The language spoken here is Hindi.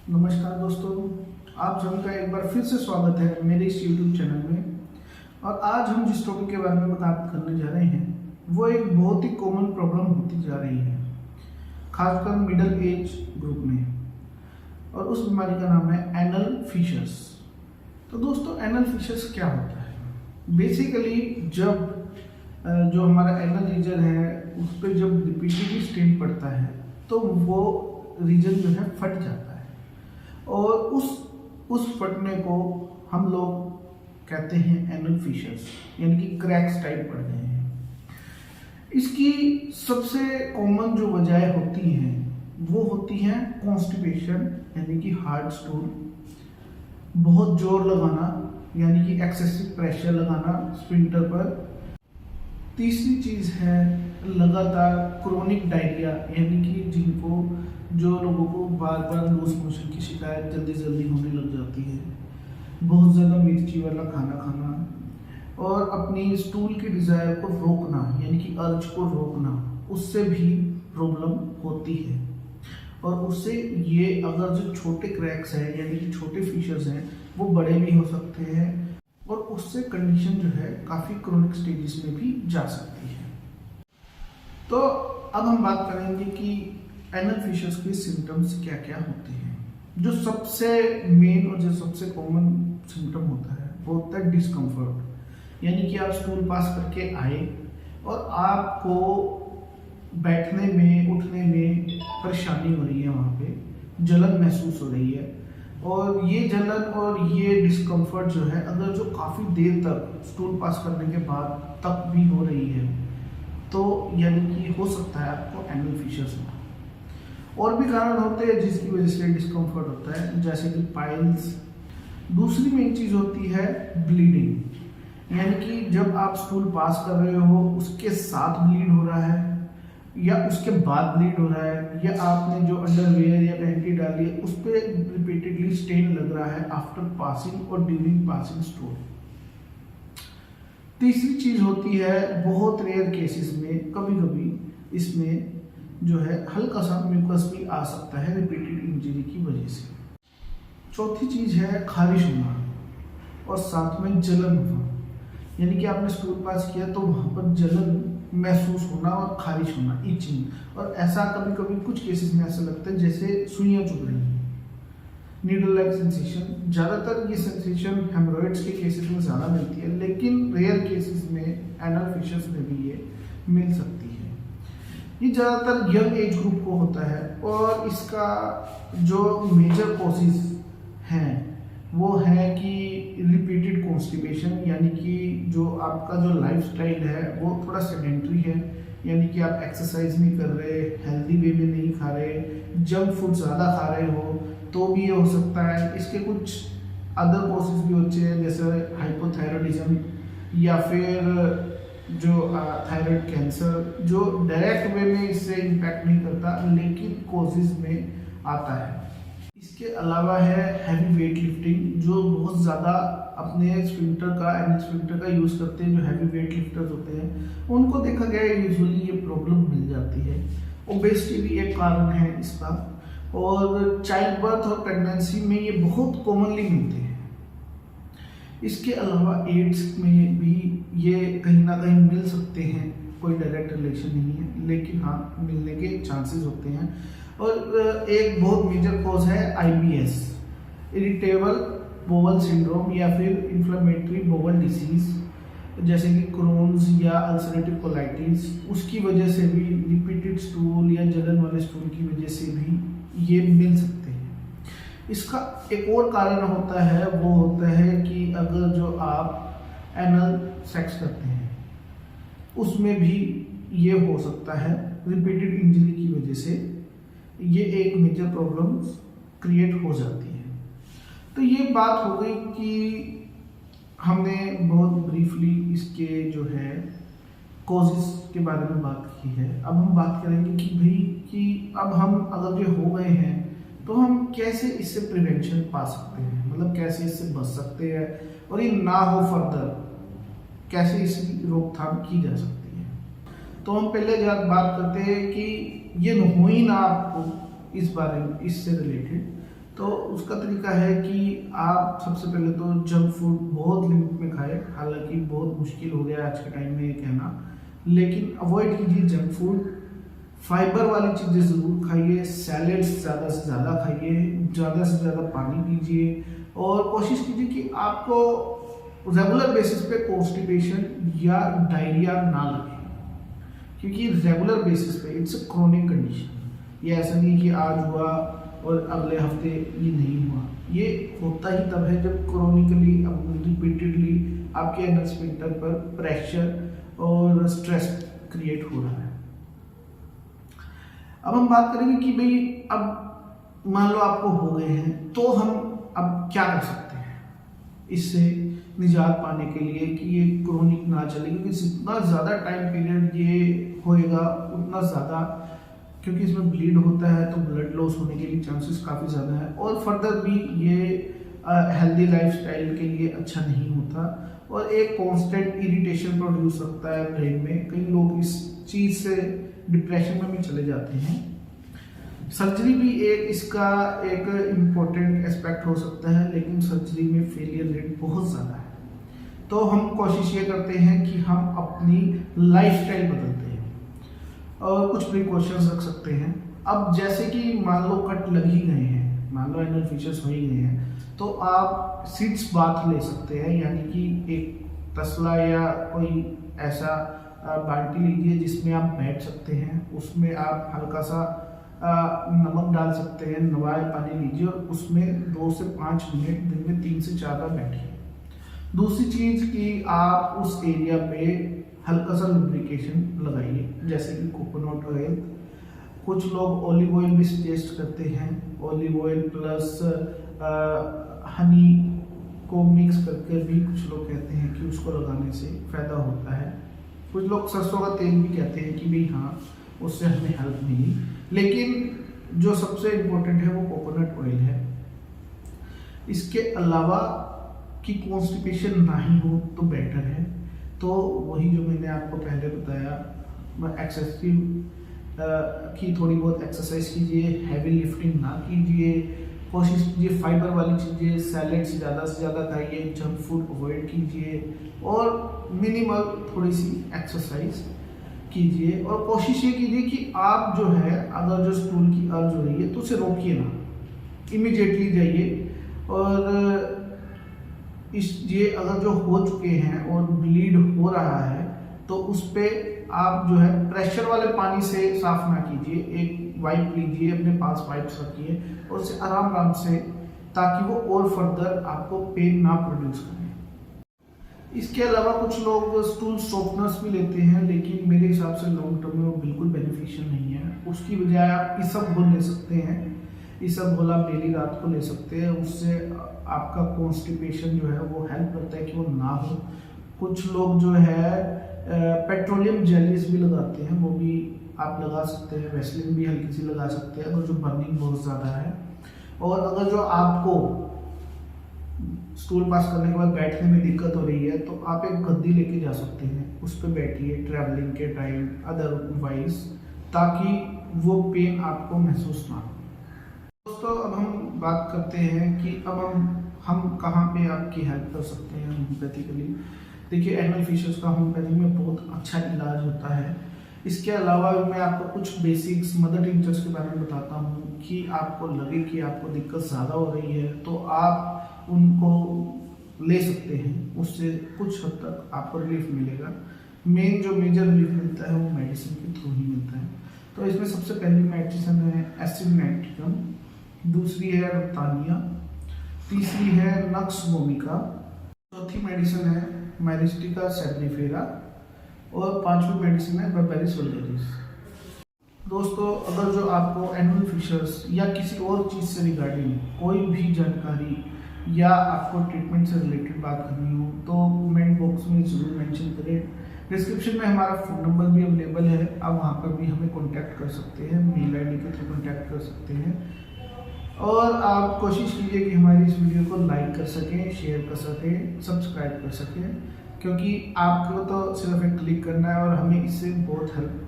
नमस्कार दोस्तों, आप सभी का एक बार फिर से स्वागत है मेरे इस YouTube चैनल में। और आज हम जिस टॉपिक के बारे में बात करने जा रहे हैं वो एक बहुत ही कॉमन प्रॉब्लम होती जा रही है, खासकर मिडिल एज ग्रुप में। और उस बीमारी का नाम है एनल फिशर्स। तो दोस्तों, एनल फिशर्स क्या होता है? बेसिकली जब जो हमारा एनल रीजन है उस पर जब रिपीटेडली स्ट्रेन पड़ता है तो वो रीजन जो है फट जाता है, और उस फटने को हम लोग कहते हैं एनल फिशर्स, यानी कि क्रैक्स टाइप पड़ गए हैं। इसकी सबसे कॉमन जो वजह होती हैं वो होती है कॉन्स्टिपेशन, यानी कि हार्ड स्टूल, बहुत जोर लगाना यानी कि एक्सेसिव प्रेशर लगाना स्फिंक्टर पर। तीसरी चीज़ है लगातार क्रोनिक डायरिया, यानी कि जो लोगों को बार बार लूज मोशन की शिकायत जल्दी जल्दी होने लग जाती है, बहुत ज़्यादा मिर्ची वाला खाना खाना, और अपनी स्टूल की डिज़ायर को रोकना यानी कि अर्ज को रोकना, उससे भी प्रॉब्लम होती है। और उससे ये अगर जो छोटे क्रैक्स हैं यानी कि छोटे फीचर्स हैं वो बड़े भी हो सकते हैं, और उससे कंडीशन जो है काफ़ी क्रोनिक स्टेजेस में भी जा सकती है। तो अब हम बात करेंगे कि एनल फिशर्स के सिम्टम्स क्या क्या होते हैं। जो सबसे मेन और जो सबसे कॉमन सिम्टम होता है वो होता है डिस्कम्फर्ट, यानी कि आप स्टूल पास करके आए और आपको बैठने में उठने में परेशानी हो रही है, वहाँ पे जलन महसूस हो रही है। और ये जलन और ये डिस्कम्फर्ट जो है अगर जो काफ़ी देर तक स्टूल पास करने के बाद तक भी हो रही है तो यानी कि हो सकता है आपको एनल फिशर्स हो। और भी कारण होते हैं जिसकी वजह से डिस्कम्फर्ट होता है, जैसे कि पाइल्स। दूसरी मेन चीज़ होती है ब्लीडिंग, यानी कि जब आप स्टूल पास कर रहे हो उसके साथ ब्लीड हो रहा है या उसके बाद ब्लीड हो रहा है, या आपने जो अंडरवेयर या पैंटी डाली है उस पर रिपीटेडली स्टेन लग रहा है आफ्टर पासिंग और ड्यूरिंग पासिंग स्टूल। तीसरी चीज़ होती है, बहुत रेयर केसेस में कभी कभी इसमें जो है हल्का सा म्यूकस भी आ सकता है रिपीटेड इंजरी की वजह से। चौथी चीज़ है खारिश होना और साथ में जलन होना, यानी कि आपने स्टूल पास किया तो वहाँ पर जलन महसूस होना और खारिश होना, इचिंग। और ऐसा कभी कभी कुछ केसेस में ऐसा लगता है जैसे सुइयां चुभ रही हैं, नीडल लाइक सेंसेशन। ज़्यादातर ये सेंसेशन हेमरॉइड्स के केसेस में ज़्यादा मिलती है, लेकिन रेयर केसेस में एनल फिशर्स में भी ये मिल सकती है। ये ज़्यादातर यंग एज ग्रुप को होता है, और इसका जो मेजर कॉजेज हैं वो है कि रिपीटेड कॉन्स्टिपेशन, यानी कि जो आपका जो लाइफस्टाइल है वो थोड़ा सेडेंट्री है, यानी कि आप एक्सरसाइज नहीं कर रहे, हेल्दी वे में नहीं खा रहे, जंक फूड ज़्यादा खा रहे हो तो भी ये हो सकता है। इसके कुछ अदर कॉजेज भी होते हैं, जैसे हाइपोथायरॉयडिज्म या फिर जो थायराइड कैंसर, जो डायरेक्ट वे में इससे इम्पैक्ट नहीं करता लेकिन कॉजेज में आता है। इसके अलावा है हैवी वेट लिफ्टिंग, जो बहुत ज़्यादा अपने स्फिंक्टर का एनल स्फिंक्टर का यूज़ करते हैं, जो हैवी वेट लिफ्टर्स होते हैं उनको देखा गया है यूजुअली ये प्रॉब्लम मिल जाती है। ओबेसिटी भी एक कारण है इसका, और चाइल्ड बर्थ और प्रेगनेंसी में ये बहुत कॉमनली मिलते हैं। इसके अलावा एड्स में भी ये कहीं ना कहीं मिल सकते हैं, कोई डायरेक्ट रिलेशन नहीं है लेकिन हाँ मिलने के चांसेस होते हैं। और एक बहुत मेजर कॉज है आईबीएस, इरिटेबल बोवल सिंड्रोम, या फिर इन्फ्लेमेटरी बोवल डिसीज, जैसे कि क्रोन्स या अल्सरेटिव कोलाइटिस। उसकी वजह से भी रिपीटेड स्टूल या जलन वाले स्टूल की वजह से भी ये मिल सकते हैं। इसका एक और कारण होता है, वो होता है कि अगर जो आप एनल सेक्स करते हैं उसमें भी ये हो सकता है रिपीटेड इंजरी की वजह से ये एक मेजर प्रॉब्लम क्रिएट हो जाती है। तो ये बात हो गई कि हमने बहुत ब्रीफली इसके जो है कॉजेस के बारे में बात की है। अब हम बात करेंगे कि भाई कि अब हम अगर ये हो गए हैं तो हम कैसे इससे प्रिवेंशन पा सकते हैं, मतलब कैसे इससे बच सकते हैं, और ये ना हो फर्दर कैसे इसकी रोकथाम की जा सकती है। तो हम पहले बात करते हैं कि ये हो ही ना आपको इस बारे में, इससे रिलेटेड तो उसका तरीका है कि आप सबसे पहले तो जंक फूड बहुत लिमिट में खाएं। हालांकि बहुत मुश्किल हो गया आज के टाइम में ये कहना, लेकिन अवॉइड कीजिए जंक फूड। फाइबर वाली चीज़ें ज़रूर खाइए, सैलेड्स ज़्यादा से ज़्यादा खाइए, ज़्यादा से ज़्यादा पानी पीजिए और कोशिश कीजिए कि आपको रेगुलर बेसिस पे कॉन्स्टिपेशन या डायरिया ना लगे, क्योंकि रेगुलर बेसिस पे इट्स अ क्रोनिक कंडीशन। ये ऐसा नहीं कि आज हुआ और अगले हफ्ते ये नहीं हुआ, ये होता ही तब है जब क्रोनिकली रिपीटेडली आपके एनल स्फिंक्टर पर प्रेशर और स्ट्रेस क्रिएट हो रहा है। अब हम बात करेंगे कि भाई अब मान लो आपको हो गए हैं तो हम अब क्या कर सकते हैं इससे निजात पाने के लिए कि ये क्रोनिक ना चले, क्योंकि जितना ज़्यादा टाइम पीरियड ये होएगा उतना ज़्यादा, क्योंकि इसमें ब्लीड होता है तो ब्लड लॉस होने के लिए चांसेस काफ़ी ज़्यादा है और फर्दर भी ये हेल्दी लाइफस्टाइल के लिए अच्छा नहीं होता और एक कांस्टेंट इरिटेशन प्रोड्यूस करता है ब्रेन में। कई लोग इस चीज़ से डिप्रेशन में भी चले जाते हैं। सर्जरी भी एक इसका एक इम्पोर्टेंट एस्पेक्ट हो सकता है, लेकिन सर्जरी में फेलियर रेट बहुत ज़्यादा है। तो हम कोशिश ये करते हैं कि हम अपनी लाइफस्टाइल बदलते हैं और कुछ प्रिकॉशंस रख सकते हैं। अब जैसे कि मान लो कट लग ही गए हैं, मान लो एनल फिशर्स हो ही गए हैं, तो आप सिट्स बाथ ले सकते हैं, यानी कि एक तसला या कोई ऐसा बाल्टी लीजिए जिसमें आप बैठ सकते हैं, उसमें आप हल्का सा नमक डाल सकते हैं, नवाए पानी लीजिए और उसमें 2 से 5 मिनट दिन में 3 से 4 बार बैठिए। दूसरी चीज़ कि आप उस एरिया पे हल्का सा लुब्रिकेशन लगाइए, जैसे कि कोकोनट ऑयल। कुछ लोग ऑलिव ऑयल भी सजेस्ट करते हैं, ऑलिव ऑयल प्लस हनी को मिक्स करके भी कुछ लोग कहते हैं कि उसको लगाने से फ़ायदा होता है। कुछ लोग सरसों का तेल भी कहते हैं कि भाई हाँ उससे हमें हेल्प मिली, लेकिन जो सबसे इम्पोर्टेंट है वो कोकोनट ऑयल है। इसके अलावा कि कॉन्स्टिपेशन ना ही हो तो बेटर है, तो वही जो मैंने आपको पहले बताया, एक्सेसिव की थोड़ी बहुत एक्सरसाइज कीजिए, हैवी लिफ्टिंग ना कीजिए, कोशिश कीजिए फाइबर वाली चीज़ें, सैलेड ज़्यादा से ज़्यादा खाइए, जंक फूड अवॉइड कीजिए और मिनिमल थोड़ी सी एक्सरसाइज कीजिए। और कोशिश ये कीजिए कि आप जो है अगर जो स्टूल की अर्ज हो रही है तो उसे रोकिए ना, इमीडिएटली जाइए और ये अगर जो हो चुके हैं और ब्लीड हो रहा है तो उस पर आप जो है प्रेशर वाले पानी से साफ ना कीजिए, एक वाइप लीजिए, अपने पास वाइप्स रखिए और उसे आराम आराम से, ताकि वो और फर्दर आपको पेन ना प्रोड्यूस करे। इसके अलावा कुछ लोग स्टूल सॉफ्टनर्स भी लेते हैं, लेकिन मेरे हिसाब से लॉन्ग टर्म में वो बिल्कुल बेनिफिशियल नहीं है। उसकी बजाय आप इसबगोल ले सकते हैं, इसबगोल आप डेली रात को ले सकते हैं, उससे आपका कॉन्स्टिपेशन जो है वो हेल्प करता है कि वो ना हो। कुछ लोग जो है पेट्रोलियम जेलीज भी लगाते हैं, वो भी आप लगा सकते हैं, वैसलीन भी हल्की सी लगा सकते हैं अगर जो बर्निंग बहुत ज़्यादा है। और अगर जो आपको स्टूल पास करने के बाद बैठने में दिक्कत हो रही है तो आप एक गद्दी लेके जा सकते हैं, उस पर बैठिए ट्रैवलिंग के टाइम अदरवाइज, ताकि वो पेन आपको महसूस ना हो। दोस्तों अब हम बात करते हैं कि अब हम कहाँ पे आपकी हेल्प कर सकते हैं होम्योपैथिकली। देखिए एनल फिशर्स का होम्योपैथी में बहुत अच्छा इलाज होता है। इसके अलावा मैं आपको कुछ बेसिक्स मदर टिंचर्स के बारे में बताता हूँ कि आपको लगे कि आपको दिक्कत ज़्यादा हो रही है तो आप उनको ले सकते हैं, उससे कुछ हद तक आपको रिलीफ मिलेगा। जो मेजर रिलीफ मिलता है वो मेडिसिन के थ्रू ही मिलता है। तो इसमें सबसे पहली मेडिसिन है एसिड, दूसरी है रक्तानिया, तीसरी है नक्स वोमिका, चौथी मेडिसिन है मैरिस्टिका सेब्रिफेरा और पांचवी मेडिसिन है बर्बेरिस वल्गेरिस। दोस्तों अगर जो आपको एनुअल फिशर्स या किसी और चीज़ से रिगार्डिंग कोई भी जानकारी या आपको ट्रीटमेंट से रिलेटेड बात करनी हो तो कमेंट बॉक्स में ज़रूर मेंशन करें। डिस्क्रिप्शन में हमारा फ़ोन नंबर भी अवेलेबल है, आप वहाँ पर भी हमें कॉन्टैक्ट कर सकते हैं, मेल आईडी के थ्रू कॉन्टैक्ट कर सकते हैं। और आप कोशिश कीजिए कि हमारी इस वीडियो को लाइक कर सकें, शेयर कर सकें, सब्सक्राइब कर सकें, क्योंकि आपको तो सिर्फ एक क्लिक करना है और हमें इससे बहुत हेल्प